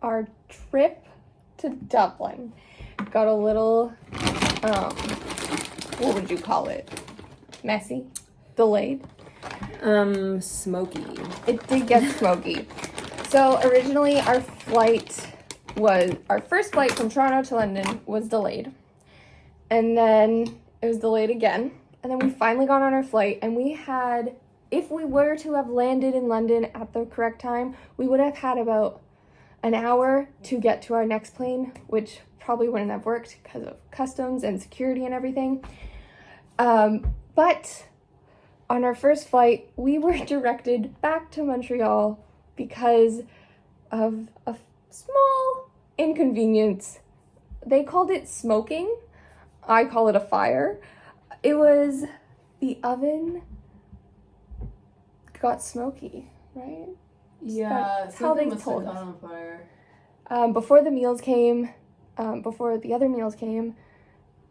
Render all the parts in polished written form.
our trip to Dublin got a little, what would you call it? Messy? Delayed? Smoky. It did get smoky. So originally our first flight from Toronto to London was delayed. And then it was delayed again. And then we finally got on our flight, and we had, if we were to have landed in London at the correct time, we would have had about an hour to get to our next plane, which probably wouldn't have worked because of customs and security and everything. But on our first flight, we were directed back to Montreal because of a small inconvenience. They called it smoking. I call it a fire. It was the oven got smoky, right? Yeah, that's how they must told have us. caught on fire. Before the other meals came,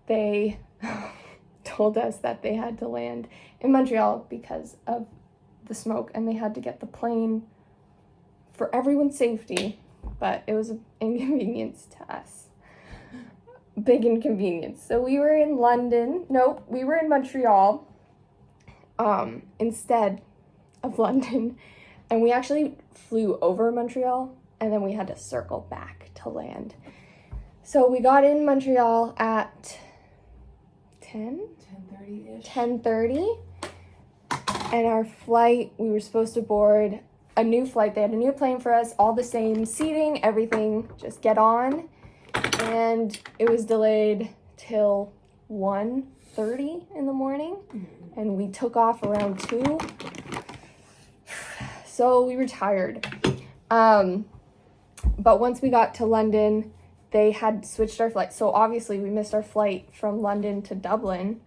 they told us that they had to land in Montreal because of the smoke, and they had to get the plane for everyone's safety, but it was an inconvenience to us. Big inconvenience. So we were in we were in Montreal instead of London, and we actually flew over Montreal, and then we had to circle back to land. So we got in Montreal at 10:30-ish. 10:30, and our flight, we were supposed to board a new flight. They had a new plane for us, all the same seating, everything, just get on. And it was delayed till 1:30 in the morning, and we took off around 2. So we were tired. But once we got to London, they had switched our flight. So obviously we missed our flight from London to Dublin,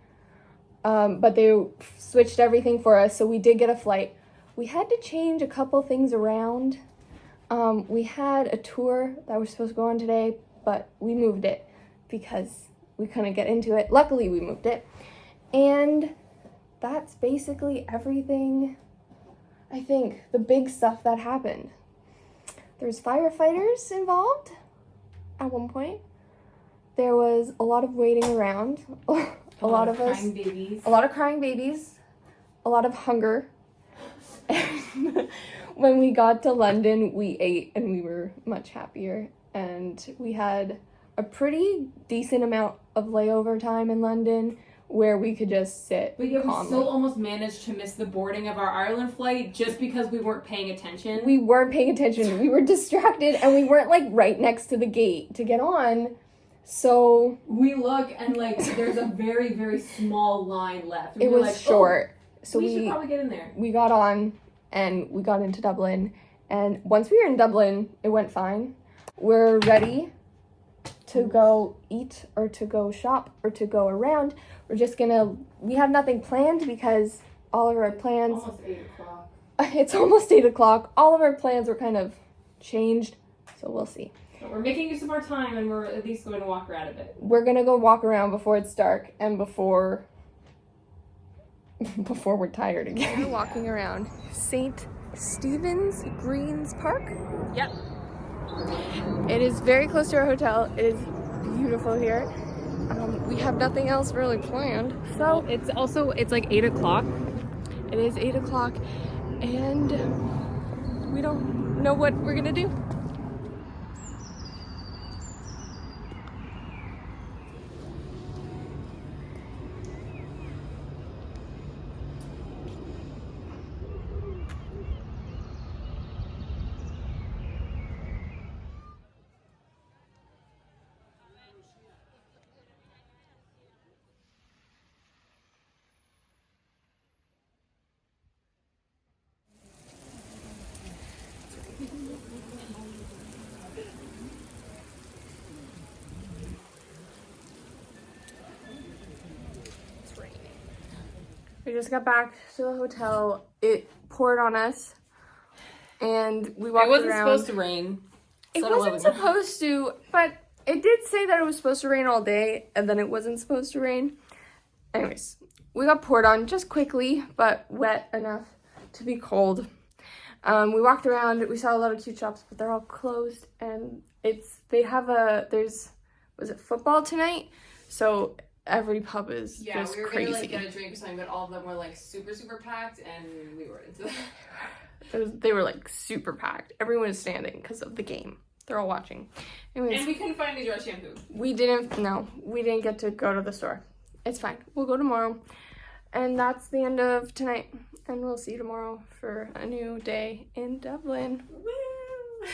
but they switched everything for us, so we did get a flight. We had to change a couple things around. We had a tour that we're supposed to go on today, but we moved it because we couldn't get into it. Luckily, we moved it. And that's basically everything, I think, the big stuff that happened. There's firefighters involved at one point. There was a lot of waiting around. a lot of crying babies. A lot of crying babies. A lot of hunger. And when we got to London, we ate and we were much happier. And we had a pretty decent amount of layover time in London where we could just sit But yeah, calmly. we still almost managed to miss the boarding of our Ireland flight just because we weren't paying attention. We weren't paying attention. We were distracted, and we weren't like right next to the gate to get on. So we look, and like there's a very, very small line left. it was short. So we should probably get in there. We got on and we got into Dublin. And once we were in Dublin, it went fine. We're ready to go eat or to go shop or to go around. We have nothing planned because all of our plans... Almost 8 o'clock. It's almost 8 o'clock. All of our plans were kind of changed, so we'll see. But we're making use of our time, and we're at least going to walk around a bit. We're going to go walk around before it's dark and before we're tired again. We're walking around St. Stephen's Greens Park. Yep. It is very close to our hotel. It is beautiful here. We have nothing else really planned. So it's like 8 o'clock. It is 8 o'clock, and we don't know what we're gonna do. We just got back to the hotel. It poured on us, and we walked around. It wasn't supposed to rain. It wasn't supposed to, but it did say that it was supposed to rain all day, and then it wasn't supposed to rain. Anyways, we got poured on just quickly, but wet enough to be cold. We walked around, we saw a lot of cute shops, but they're all closed, and was it football tonight? So every pub is just we were crazy. gonna like get a drink or something, but all of them were like super, super packed, and we weren't into that. They were like super packed. Everyone was standing because of the game. They're all watching. Anyways, And we couldn't find any dry shampoo. we didn't get to go to the store. It's fine. We'll go tomorrow. And that's the end of tonight. And we'll see you tomorrow for a new day in Dublin. Woo!